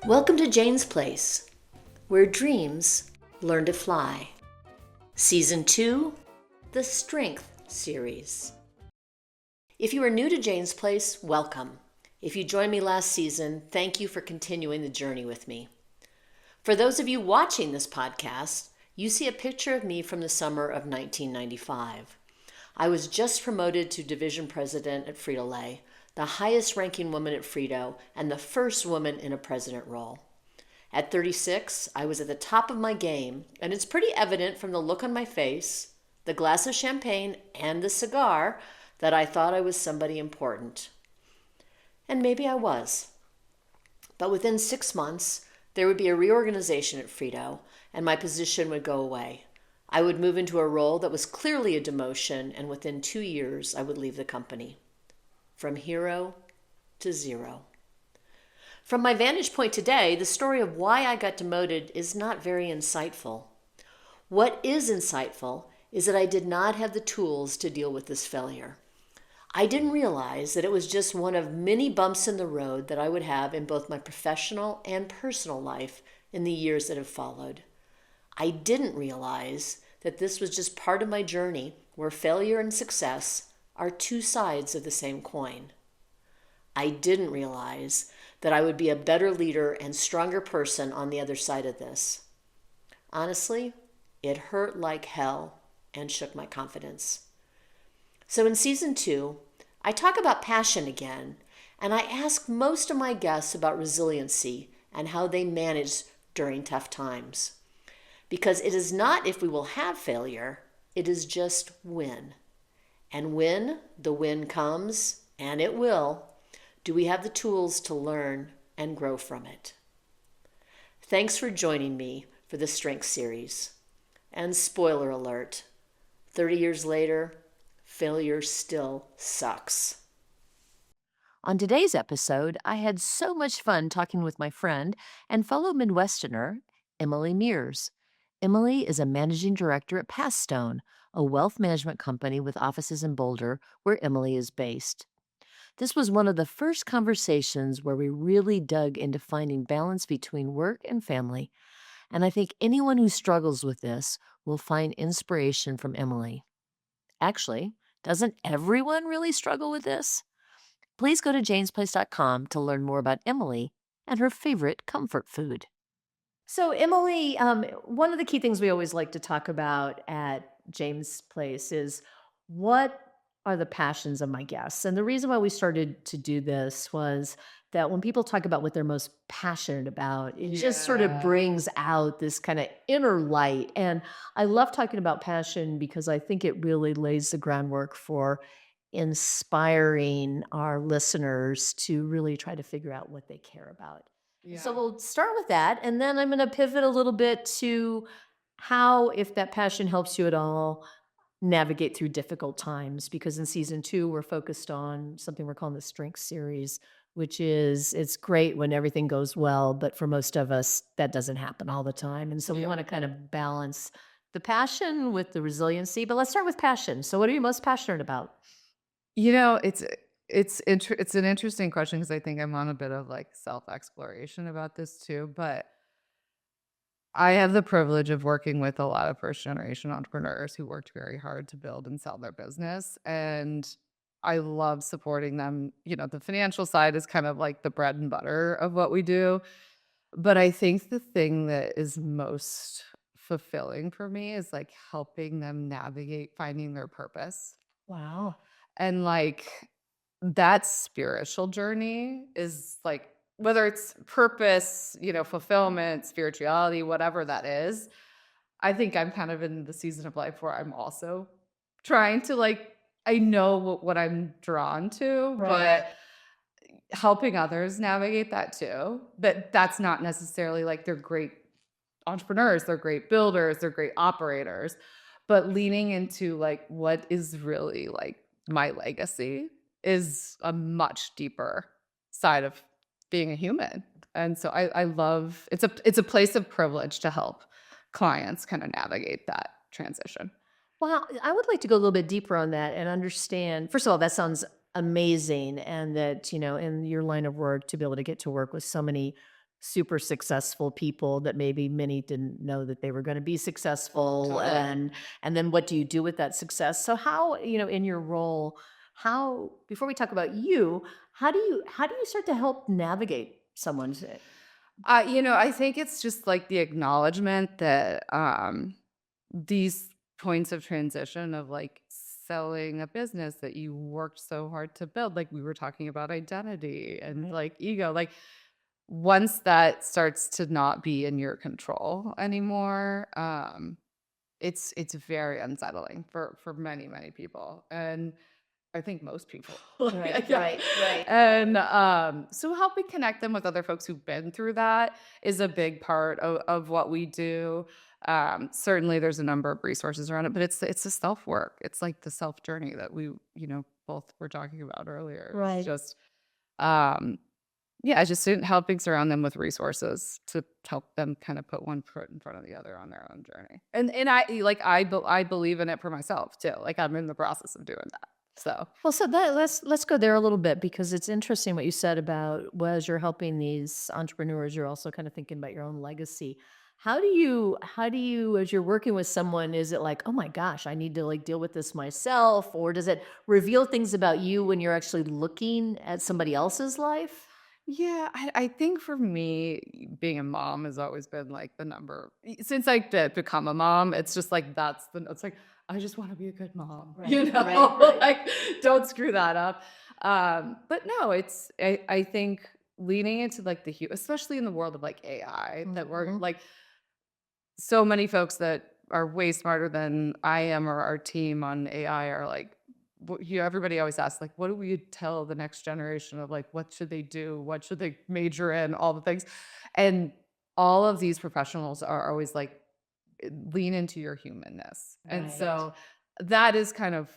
Welcome to Jane's Place, where dreams learn to fly. Season 2, the Strength Series. If you are new to Jane's Place, welcome. If you joined me last season, thank you for continuing the journey with me. For those of you watching this podcast, you see a picture of me from the summer of 1995. I was just promoted to division president at Frito-Lay, the highest ranking woman at Frito, and the first woman in a president role. At 36, I was at the top of my game, and it's pretty evident from the look on my face, the glass of champagne, and the cigar that I thought I was somebody important. And maybe I was. But within 6 months, there would be a reorganization at Frito, and my position would go away. I would move into a role that was clearly a demotion, and within 2 years, I would leave the company. From hero to zero. From my vantage point today, the story of why I got demoted is not very insightful. What is insightful is that I did not have the tools to deal with this failure. I didn't realize that it was just one of many bumps in the road that I would have in both my professional and personal life in the years that have followed. I didn't realize that this was just part of my journey where failure and success are two sides of the same coin. I didn't realize that I would be a better leader and stronger person on the other side of this. Honestly, it hurt like hell and shook my confidence. So in season 2, I talk about passion again, and I ask most of my guests about resiliency and how they manage during tough times. Because it is not if we will have failure, it is just when. And when the win comes, and it will, do we have the tools to learn and grow from it? Thanks for joining me for the Strength Series. And spoiler alert, 30 years later, failure still sucks. On today's episode, I had so much fun talking with my friend and fellow Midwesterner, Emily Mears. Emily is a managing director at Pathstone, a wealth management company with offices in Boulder, where Emily is based. This was one of the first conversations where we really dug into finding balance between work and family, and I think anyone who struggles with this will find inspiration from Emily. Actually, doesn't everyone really struggle with this? Please go to janesplace.com to learn more about Emily and her favorite comfort food. So, Emily, one of the key things we always like to talk about at James Place is what are the passions of my guests? And the reason why we started to do this was that when people talk about what they're most passionate about, it just sort of brings out this kind of inner light. And I love talking about passion because I think it really lays the groundwork for inspiring our listeners to really try to figure out what they care about. So we'll start with that, and then I'm going to pivot a little bit to how, if that passion helps you at all, navigate through difficult times. Because in season 2, we're focused on something we're calling the Strength Series, which is it's great when everything goes well, but for most of us, that doesn't happen all the time. And so we want to kind of balance the passion with the resiliency. But let's start with passion. So, what are you most passionate about? It's an interesting question because I think I'm on a bit of like self-exploration about this too, but I have the privilege of working with a lot of first generation entrepreneurs who worked very hard to build and sell their business, and I love supporting them. The financial side is kind of like the bread and butter of what we do, but I think the thing that is most fulfilling for me is like helping them navigate finding their purpose. Wow. And like that spiritual journey is like, whether it's purpose, fulfillment, spirituality, whatever that is, I think I'm kind of in the season of life where I'm also trying to I know what I'm drawn to, but helping others navigate that too. But that's not necessarily like they're great entrepreneurs, they're great builders, they're great operators, but leaning into like what is really like my legacy is a much deeper side of being a human. And so I love it's a place of privilege to help clients kind of navigate that transition. Well, I would like to go a little bit deeper on that and understand. First of all, that sounds amazing. And that, in your line of work, to be able to get to work with so many super successful people that maybe many didn't know that they were going to be successful, Totally. and then what do you do with that success? So how, in your role, how, before we talk about you, how do you start to help navigate someone's I think it's just like the acknowledgement that these points of transition of like selling a business that you worked so hard to build, like we were talking about identity and Right. like ego, like once that starts to not be in your control anymore, it's very unsettling for many, many people. And I think most people. Right, Yeah. right, right. And so helping connect them with other folks who've been through that is a big part of what we do. Certainly there's a number of resources around it, but it's the self work. It's like the self journey that we, both were talking about earlier. It's Right. just um yeah, I just didn't helping surround them with resources to help them kind of put one foot in front of the other on their own journey. And I believe in it for myself too. Like I'm in the process of doing that. So Well, so let's go there a little bit because it's interesting what you said about, well, as you're helping these entrepreneurs, you're also kind of thinking about your own legacy. How do you as you're working with someone, is it like, oh my gosh, I need to like deal with this myself, or does it reveal things about you when you're actually looking at somebody else's life? yeah, I think for me, being a mom has always been like the number since I did become a mom, it's just like it's like I just want to be a good mom, Right, right, right. like don't screw that up. But no, I think leaning into like especially in the world of like AI, that we're Mhm. like so many folks that are way smarter than I am or our team on AI are like, everybody always asks, like, what do we tell the next generation of like, what should they do? What should they major in? All the things. And all of these professionals are always like, lean into your humanness. And Right. so that is kind of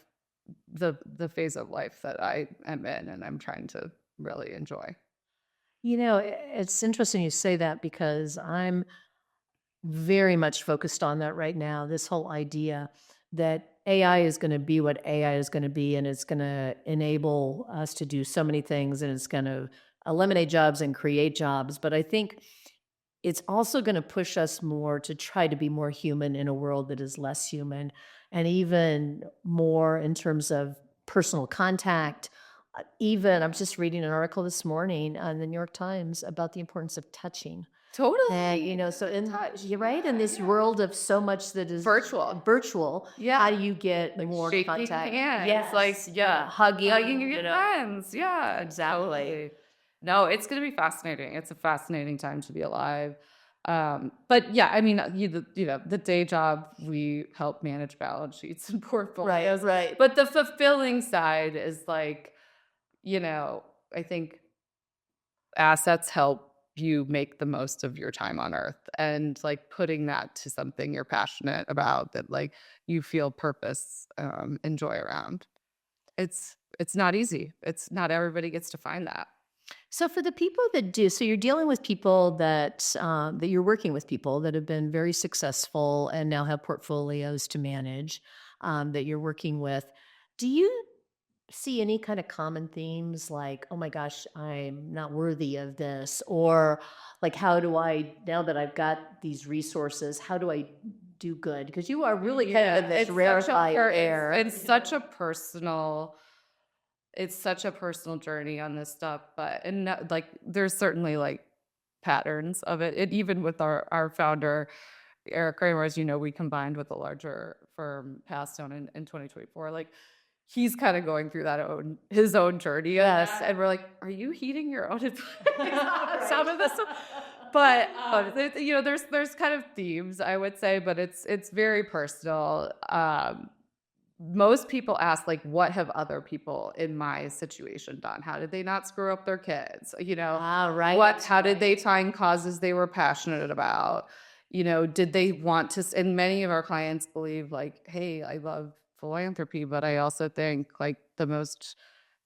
the phase of life that I am in and I'm trying to really enjoy. It's interesting you say that because I'm very much focused on that right now. This whole idea that AI is going to be what AI is going to be, and it's going to enable us to do so many things, and it's going to eliminate jobs and create jobs. But I think it's also going to push us more to try to be more human in a world that is less human, and even more in terms of personal contact. Even I'm just reading an article this morning on the New York Times about the importance of touching. And, Totally. so in Touch. you're right, in Yeah, this yeah. world of so much that is Virtual. virtual, how Yeah. do you get Like more shaking contact? hands, like, Yes, yeah, hugging hugging, your friends. Yeah, exactly. totally. No, it's gonna be fascinating. It's a fascinating time to be alive. But yeah, I mean, the day job, we help manage balance sheets and Right, portfolios, right. but the fulfilling side is like, I think assets help you make the most of your time on earth and like putting that to something you're passionate about that like you feel purpose and joy around. It's not easy. It's not everybody gets to find that. So for the people that do, so you're dealing with people that you're working with people that have been very successful and now have portfolios to manage, that you're working with. Do you see any kind of common themes like, oh my gosh, I'm not worthy of this? Or like, how do I, now that I've got these resources, how do I do good? Because you are really kind of Yeah, in this rarefied air. it's such a personal it's such a personal journey on this stuff, but like there's certainly like patterns of it. Even with our founder Eric Kramer, as you know, we combined with a larger firm, Pathstone, in 2024. Like he's kind of going through his own journey of Yes. that, and we're like, "Are you heating your own some of this?" But there's kind of themes I would say, but it's very personal. Most people ask like, what have other people in my situation done? How did they not screw up their kids? Ah, right. How did they find causes they were passionate about? Did they want to and many of our clients believe like, hey, I love philanthropy, but I also think like the most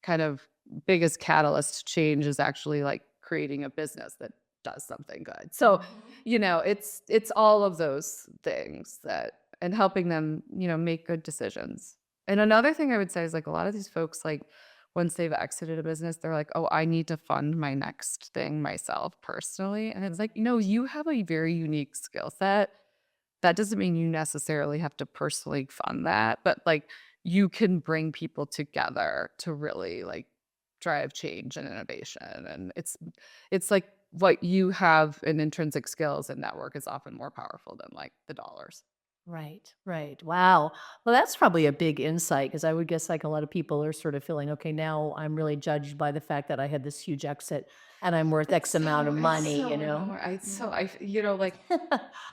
kind of biggest catalyst to change is actually like creating a business that does something good. So, it's all of those things that and helping them, make good decisions. And another thing I would say is like a lot of these folks like once they've exited a business, they're like, "Oh, I need to fund my next thing myself personally." And it's like, no, you have a very unique skill set. That doesn't mean you necessarily have to personally fund that, but like you can bring people together to really like drive change and innovation. And it's like what you have in intrinsic skills and network is often more powerful than like the dollars. Right, right. Wow. Well, that's probably a big insight because I would guess like a lot of people are sort of feeling, okay, now I'm really judged by the fact that I had this huge exit and I'm worth X amount of It's money, so you know? hard. It's so like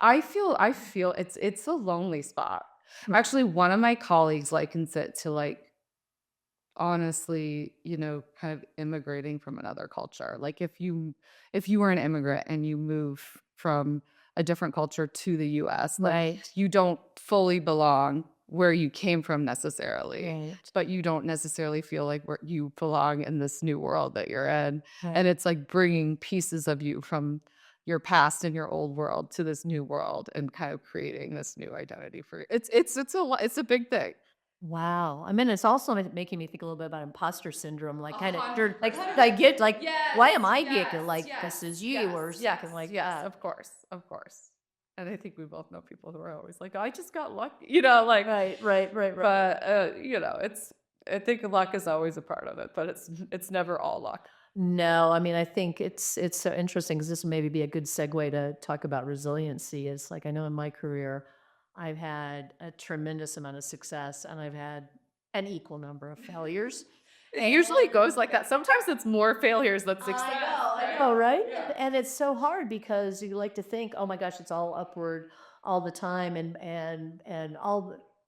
I feel it's a lonely spot. Actually, one of my colleagues likens it to like honestly, kind of immigrating from another culture. Like if you were an immigrant and you move from a different culture to the US, like Right, you don't fully belong where you came from necessarily, right, but you don't necessarily feel like where you belong in this new world that you're in. right. And it's like bringing pieces of you from your past and your old world to this new world and kind of creating this new identity for you. It's a big thing. Wow. I mean, it's also making me think a little bit about imposter syndrome, like A kind of, hundred like, percent. I get like, why Yes, am I here? yes, Like, this yes, is you, or yes, something yes, like yes, that. of course, of course. And I think we both know people who are always like, "I just got lucky," like, Right, right, right, right. but I think luck is always a part of it, but it's never all luck. No, I mean, I think it's so interesting because this will maybe be a good segue to talk about resiliency. Is like I know in my career, I've had a tremendous amount of success and I've had an equal number of failures. It usually goes like that. Sometimes it's more failures than success, I right? know, right? Yeah. And it's so hard because you like to think, oh my gosh, it's all upward all the time, and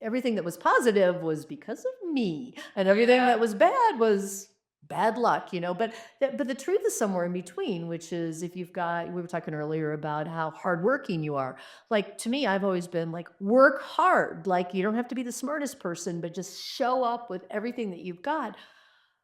everything that was positive was because of me, and everything that Yeah. was bad was bad luck, you know. But the truth is somewhere in between, which is if you've got, we were talking earlier about how hardworking you are. Like to me, I've always been like, work hard. Like you don't have to be the smartest person, but just show up with everything that you've got.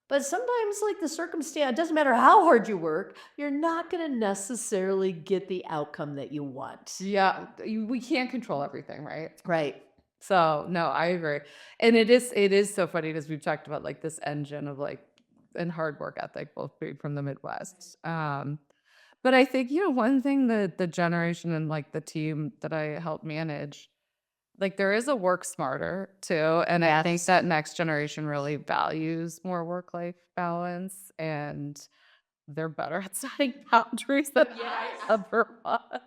But sometimes, like the circumstance, it doesn't matter how hard you work, you're not going to necessarily get the outcome that you want. Yeah, we can't control everything, right? Right. So, no, I agree. And it is so funny as we've talked about like this engine of like and hard work ethic, both being from the Midwest. But I think, one thing that the generation and like the team that I help manage, like there is a work smarter too. And I think Yes. that next generation really values more work-life balance and they're better at setting boundaries than I ever was.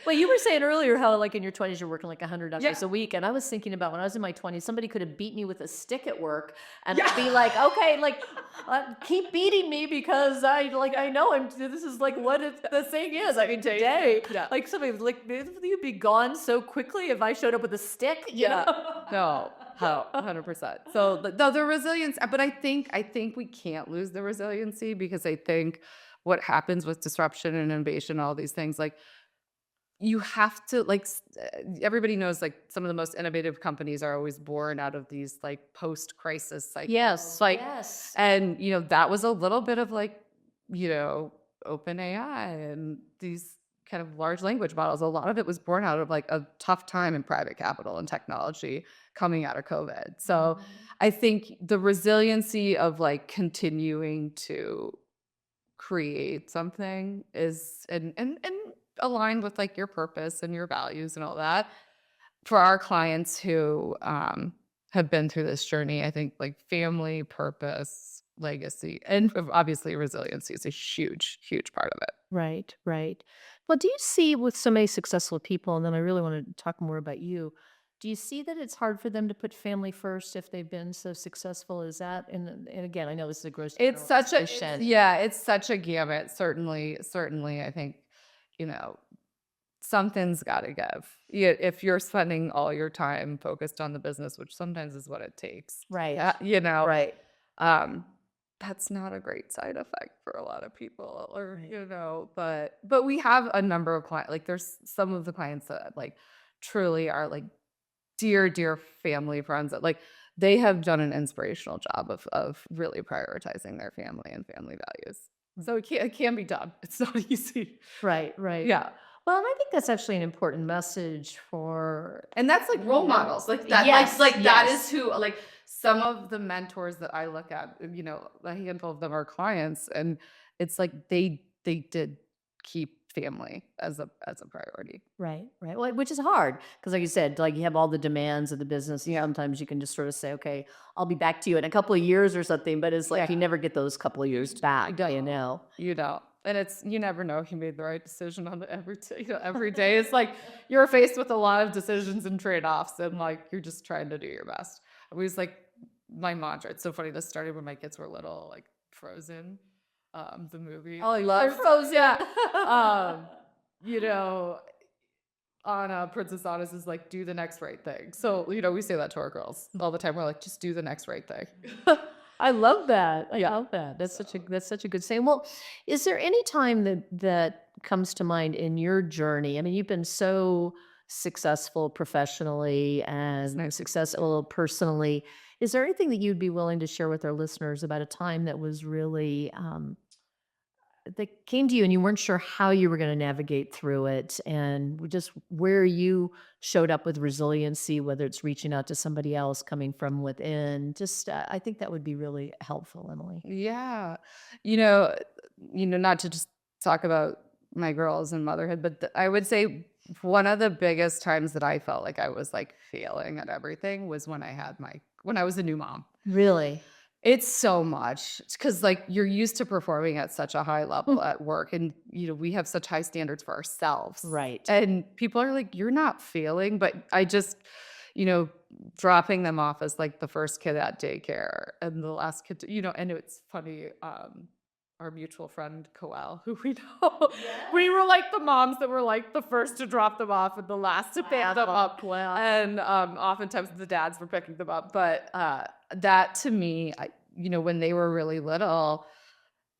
Well, you were saying earlier how, like, in your 20s, you're working like 100 Yeah. hours a week. And I was thinking about when I was in my 20s, somebody could have beat me with a stick at work. And Yeah. I'd be like, okay, like, keep beating me because I know this is like what the thing is. I mean, today, Yeah. like, somebody was like, you'd be gone so quickly if I showed up with a stick, you Yeah. know? No. How 100%. So the resilience, but I think we can't lose the resiliency because I think what happens with disruption and innovation, all these things, like you have to everybody knows like some of the most innovative companies are always born out of these like post-crisis cycles. Yes, Like, yes. and that was a little bit of like, open AI and these kind of large language models. A lot of it was born out of like a tough time in private capital and technology coming out of COVID. So I think the resiliency of like continuing to create something is and aligned with like your purpose and your values and all that. For our clients who have been through this journey, I think like family, purpose, legacy, and obviously resiliency is a huge, huge part of it. Right, right. Well, do you see with so many successful people, and then I really want to talk more about you, do you see that it's hard for them to put family first if they've been so successful as that? And again, I know this is a gross generalization. It's such a gamut. Certainly, I think, you know, something's got to give. Yeah, if you're spending all your time focused on the business, which sometimes is what it takes. Right, Yeah, right, um, that's not a great side effect for a lot of people, or right. but we have a number of clients. Like, there's some of the clients that like truly are like dear, dear family friends that like they have done an inspirational job of really prioritizing their family and family values. So it can be done. It's not easy. Right, right. Yeah. Well, and I think that's actually an important message for And that's like role models. Like that, Yes, that yes. is who like some of the mentors that I look at, a handful of them are clients, and it's like they did keep family as a priority. Right, right. Well, which is hard because, like you said, like you have all the demands of the business. And Yeah. sometimes you can just sort of say, "Okay, I'll be back to you in a couple of years or something." But it's like Yeah. you never get those couple of years back. don't. And you never know if you made the right decision on every day. It's like you're faced with a lot of decisions and trade-offs, and like you're just trying to do your best. I was like my mantra. It's so funny. This started when my kids were little, like Frozen, the movie. Oh, I love Or- Frozen. Yeah. Um, you know, Anna, Princess Anna's is like, do the next right thing. So, we say that to our girls all the time. We're like, just do the next right thing. I love that. I Yeah. love that. That's such a good saying. Well, is there any time that comes to mind in your journey? I mean, you've been so successful professionally and nice. successful personally. Is there anything that you'd be willing to share with our listeners about a time that was really that came to you and you weren't sure how you were going to navigate through it, and just where you showed up with resiliency, whether it's reaching out to somebody else, coming from within? Just I think that would be really helpful, Emily. Yeah. You know, not to just talk about my girls and motherhood, but I would say one of the biggest times that I felt like I was like failing at everything was when I was a new mom. Really? It's so much because like you're used to performing at such a high level at work, and we have such high standards for ourselves. Right. And people are like, you're not failing, but I just, dropping them off as like the first kid at daycare and the last kid and it's funny, our mutual friend Coel, who we know, we were like the moms that were like the first to drop them off and the last to pick them up. Wow. And oftentimes the dads were picking them up. But that to me, when they were really little,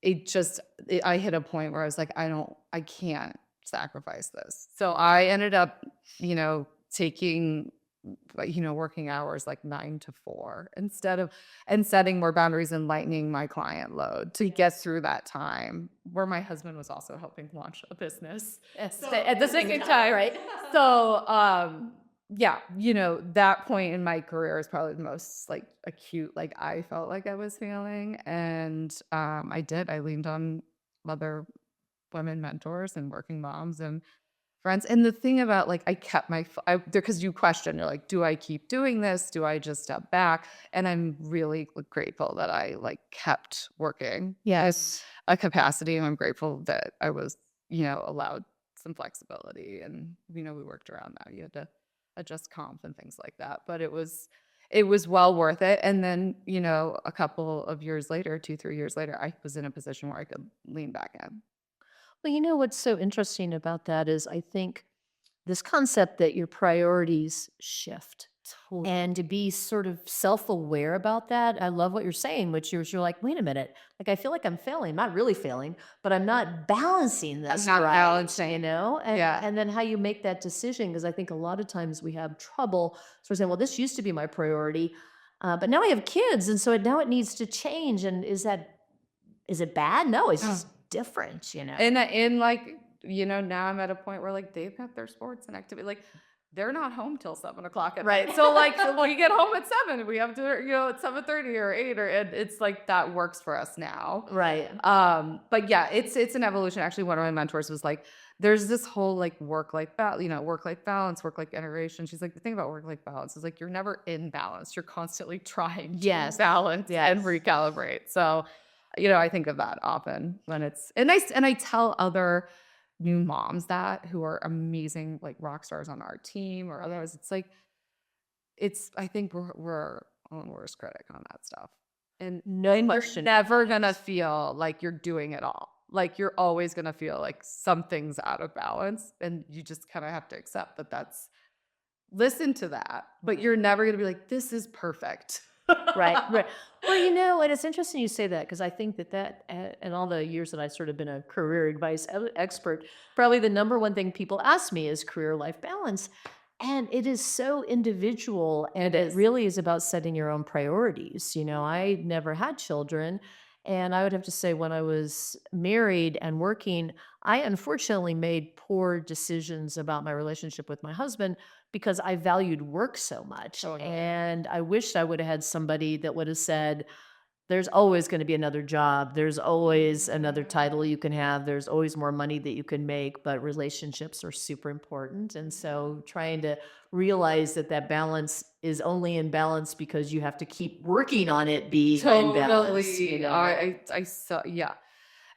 I hit a point where I was like, I can't sacrifice this. So I ended up, taking, working hours like 9 to 4 and setting more boundaries and lightening my client load to get through that time, where my husband was also helping launch a business At the same time, right? So, that point in my career is probably the most like acute, like I felt like I was failing. And I leaned on other women mentors and working moms and friends. And the thing about like, I kept because you question, you're like, do I keep doing this? Do I just step back? And I'm really grateful that I like kept working Yes. a capacity. And I'm grateful that I was, allowed some flexibility, and, we worked around that. You had to adjust comp and things like that, but it was well worth it. And then, a couple of years later, 2-3 years later, I was in a position where I could lean back in. Well, what's so interesting about that is I think this concept that your priorities shift. And to be sort of self-aware about that, I love what you're saying, which you're like, wait a minute, like I feel like I'm failing, not really failing, but I'm not balancing this not right, balancing. And, Yeah. and then how you make that decision, because I think a lot of times we have trouble sort of saying, well, this used to be my priority, but now I have kids, and so now it needs to change. And is it bad? No, it's just different, And in like, now I'm at a point where like they've got their sports and activity, like they're not home till 7 o'clock at Right. night. So like we get home at 7, we have to, at 7:30 or 8, and it's like that works for us now. Right. But yeah, it's an evolution. Actually, one of my mentors was like, there's this whole like work-life balance, work-life integration. She's like, the thing about work-life balance is like you're never in balance. You're constantly trying to balance and recalibrate. So, I think of that often when and I tell other new moms that who are amazing, like rock stars on our team or otherwise. It's like, I think we're our own worst critic on that stuff. And No question. you're never gonna feel like you're doing it all. Like you're always gonna feel like something's out of balance, and you just kind of have to accept that. Listen to that, but you're never gonna be like, this is perfect. Right. Well, and it's interesting you say that, because I think that in all the years that I've sort of been a career advice expert, probably the number one thing people ask me is career-life balance. And it is so individual, and it really is about setting your own priorities. I never had children, And I would have to say, when I was married and working, I unfortunately made poor decisions about my relationship with my husband because I valued work so much. Totally. And I wished I would have had somebody that would have said, there's always going to be another job. There's always another title you can have. There's always more money that you can make, but relationships are super important. And so trying to realize that that balance is only in balance because you have to keep working on it being in balance, you Totally. know? I so yeah.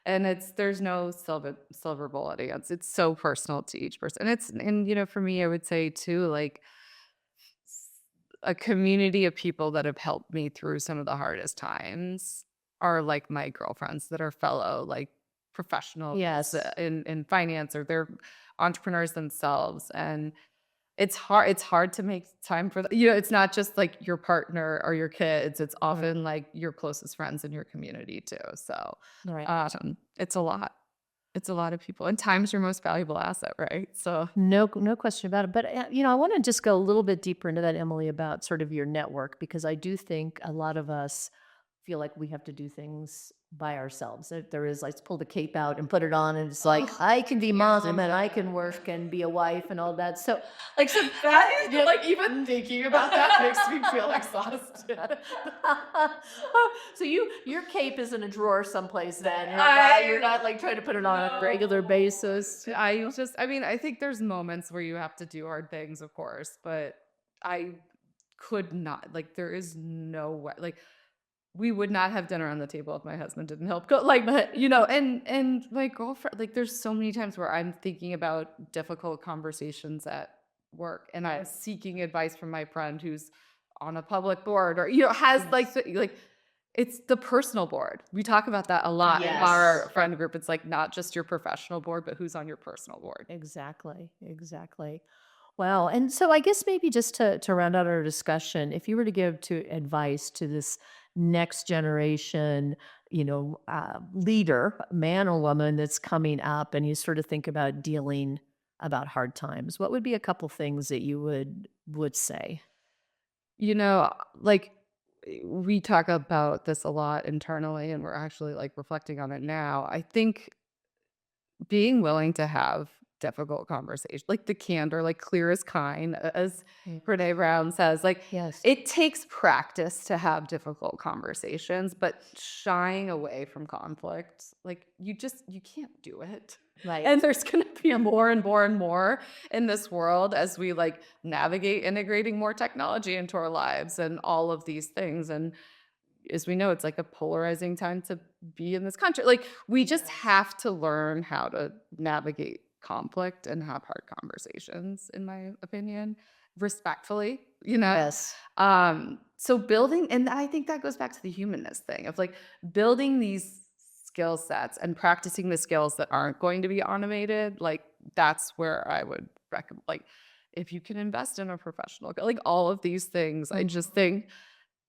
And there's no silver bullet answer. It's so personal to each person. And for me, I would say too, like a community of people that have helped me through some of the hardest times are like my girlfriends that are fellow like professionals Yes. in finance, or they're entrepreneurs themselves. And it's hard to make time for it's not just like your partner or your kids, it's Right. often like your closest friends in your community too. So Right. it's a lot. It's a lot of people, and time's your most valuable asset, right? So No question about it. But I want to just go a little bit deeper into that, Emily, about sort of your network, because I do think a lot of us feel like we have to do things by ourselves. There is, let's pull the cape out and put it on, and it's like, oh, I can be mom and I can yeah. work and be a wife and all that. So, So that is like, even thinking about that makes me feel exhausted. so your cape is in a drawer someplace. Then you're I not like trying to put it on a no. regular basis. I think there's moments where you have to do hard things, of course, but I could not, like, there is no way, like, we would not have dinner on the table if my husband didn't help cook. Like, and my girlfriend, like, there's so many times where I'm thinking about difficult conversations at work, and I'm seeking advice from my friend who's on a public board, or has like Yes. it's the personal board. We talk about that a lot in Yes. our friend group. It's like not just your professional board, but who's on your personal board. Exactly. Exactly. Wow. And so I guess maybe just to round out our discussion, if you were to give to advice to this next generation, leader, man or woman that's coming up, and you sort of think about dealing about hard times, what would be a couple things that you would say? Like, we talk about this a lot internally, and we're actually like reflecting on it now. I think being willing to have difficult conversation, like the candor, like clear as kind, as Mm. Brene Brown says, like Yes. it takes practice to have difficult conversations, but shying away from conflict, like you can't do it. Right. And there's going to be more and more and more in this world as we like navigate integrating more technology into our lives and all of these things. And as we know, it's like a polarizing time to be in this country. Like, we just have to learn how to navigate conflict and have hard conversations, in my opinion, respectfully, you know? Yes. So building, and I think that goes back to the humanness thing of like building these skill sets and practicing the skills that aren't going to be automated. Like, that's where I would recommend, like, if you can invest in a professional, like all of these things, I just think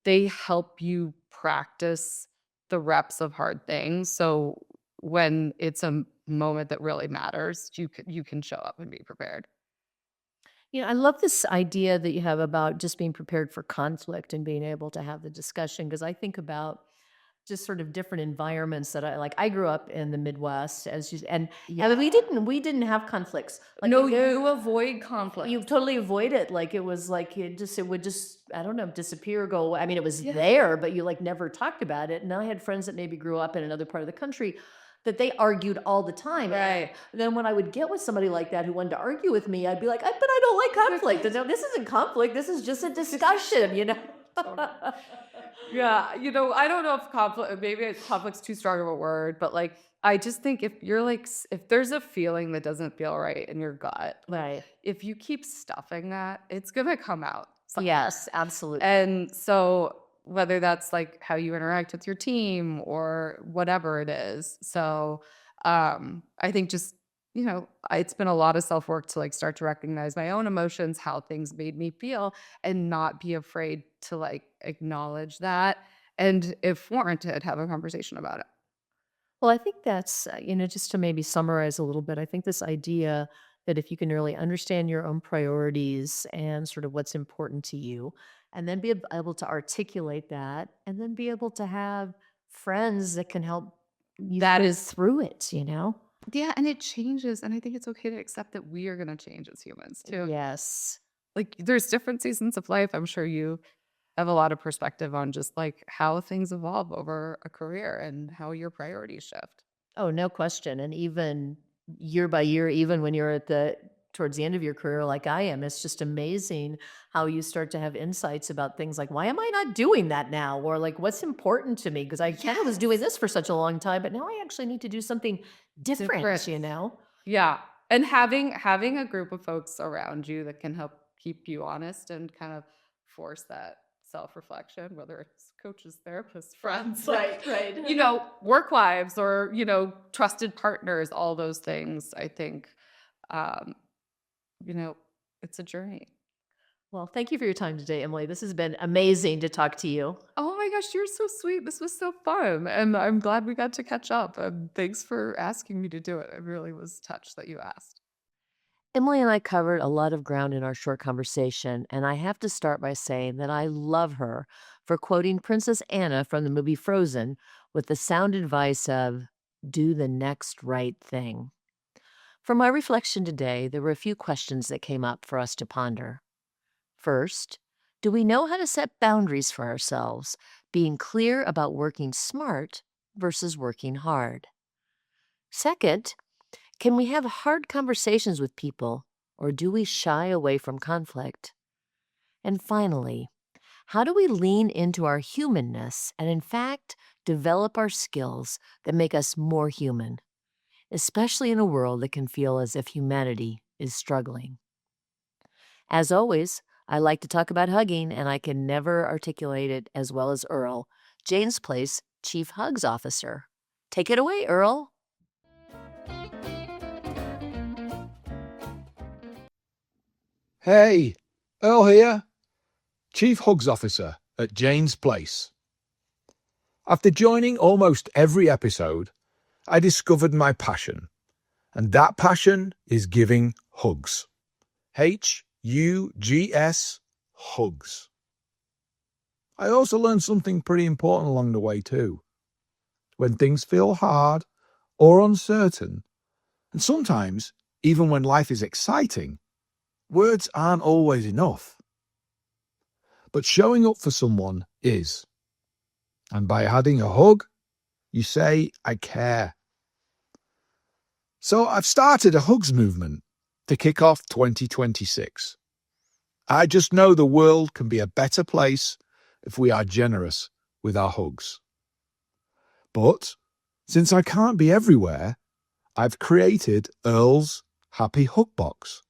they help you practice the reps of hard things. So when it's a moment that really matters, you can show up and be prepared. I love this idea that you have about just being prepared for conflict and being able to have the discussion, because I think about just sort of different environments that I like. I grew up in the Midwest, as you and Yeah. we didn't have conflicts. Like No, you avoid you conflict. totally avoid it. Like it was like it would just, I don't know, disappear or go away. I mean, it was Yeah. there, but you like never talked about it. And I had friends that maybe grew up in another part of the country that they argued all the time. Right. And then when I would get with somebody like that who wanted to argue with me, I'd be like, but I don't like conflict. And no, this isn't conflict. This is just a discussion. Totally. Yeah, I don't know if conflict, maybe conflict's too strong of a word, but like I just think if you're like if there's a feeling that doesn't feel right in your gut, like Right. if you keep stuffing that, it's gonna come out. Yes, absolutely. And so whether that's like how you interact with your team or whatever it is. So I think just, it's been a lot of self-work to like start to recognize my own emotions, how things made me feel, and not be afraid to like acknowledge that. And if warranted, have a conversation about it. Well, I think that's, just to maybe summarize a little bit, I think this idea that if you can really understand your own priorities and sort of what's important to you, and then be able to articulate that, and then be able to have friends that can help you That is through it, you know? Yeah, and it changes, and I think it's okay to accept that we are gonna change as humans too. Yes. Like, there's different seasons of life. I'm sure you have a lot of perspective on just, like, how things evolve over a career and how your priorities shift. Oh, no question. And even year by year, even when you're towards the end of your career like I am, it's just amazing how you start to have insights about things like, why am I not doing that now? Or like, what's important to me? Because I kind of was doing this for such a long time, but now I actually need to do something different, Different. you know? Yeah, and having a group of folks around you that can help keep you honest and kind of force that self-reflection, whether it's coaches, therapists, friends, like, Right. work wives or, trusted partners, all those things, I think, um, you know, it's a journey. Well, thank you for your time today, Emily. This has been amazing to talk to you. Oh my gosh, you're so sweet. This was so fun. And I'm glad we got to catch up. And thanks for asking me to do it. I really was touched that you asked. Emily and I covered a lot of ground in our short conversation, and I have to start by saying that I love her for quoting Princess Anna from the movie Frozen with the sound advice of, do the next right thing. For my reflection today, there were a few questions that came up for us to ponder. First, do we know how to set boundaries for ourselves, being clear about working smart versus working hard? Second, can we have hard conversations with people, or do we shy away from conflict? And finally, how do we lean into our humanness and, in fact, develop our skills that make us more human, especially in a world that can feel as if humanity is struggling? As always, I like to talk about hugging, and I can never articulate it as well as Earl, Jane's Place Chief Hugs Officer. Take it away, Earl. Hey, Earl here, Chief Hugs Officer at Jane's Place. After joining almost every episode, I discovered my passion, and that passion is giving hugs. Hugs, hugs. I also learned something pretty important along the way too. When things feel hard or uncertain, and sometimes even when life is exciting, words aren't always enough. But showing up for someone is. And by adding a hug, you say, I care. So I've started a hugs movement to kick off 2026. I just know the world can be a better place if we are generous with our hugs. But since I can't be everywhere, I've created Earl's Happy Hug Box.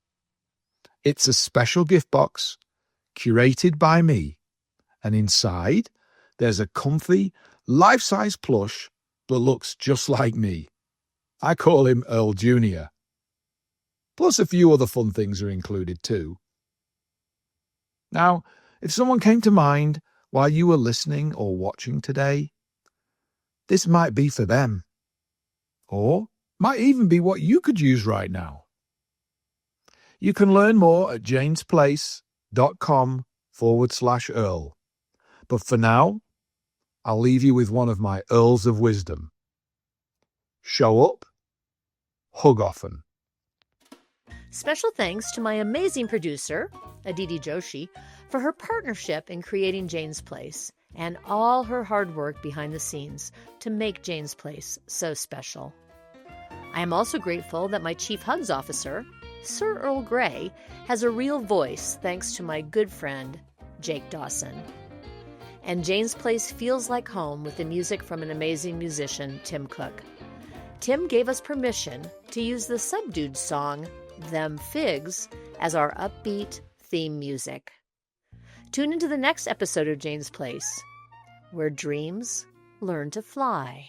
It's a special gift box curated by me, and inside there's a comfy, life-size plush that looks just like me. I call him Earl Jr. Plus a few other fun things are included too. Now, if someone came to mind while you were listening or watching today, this might be for them. Or might even be what you could use right now. You can learn more at janesplace.com/Earl. But for now, I'll leave you with one of my Earls of Wisdom. Show up, hug often. Special thanks to my amazing producer, Aditi Joshi, for her partnership in creating Jane's Place and all her hard work behind the scenes to make Jane's Place so special. I am also grateful that my Chief Hugs Officer, Sir Earl Grey, has a real voice thanks to my good friend, Jake Dawson. And Jane's Place feels like home with the music from an amazing musician, Tim Cook. Tim gave us permission to use the Subdued song, Them Figs, as our upbeat theme music. Tune into the next episode of Jane's Place, where dreams learn to fly.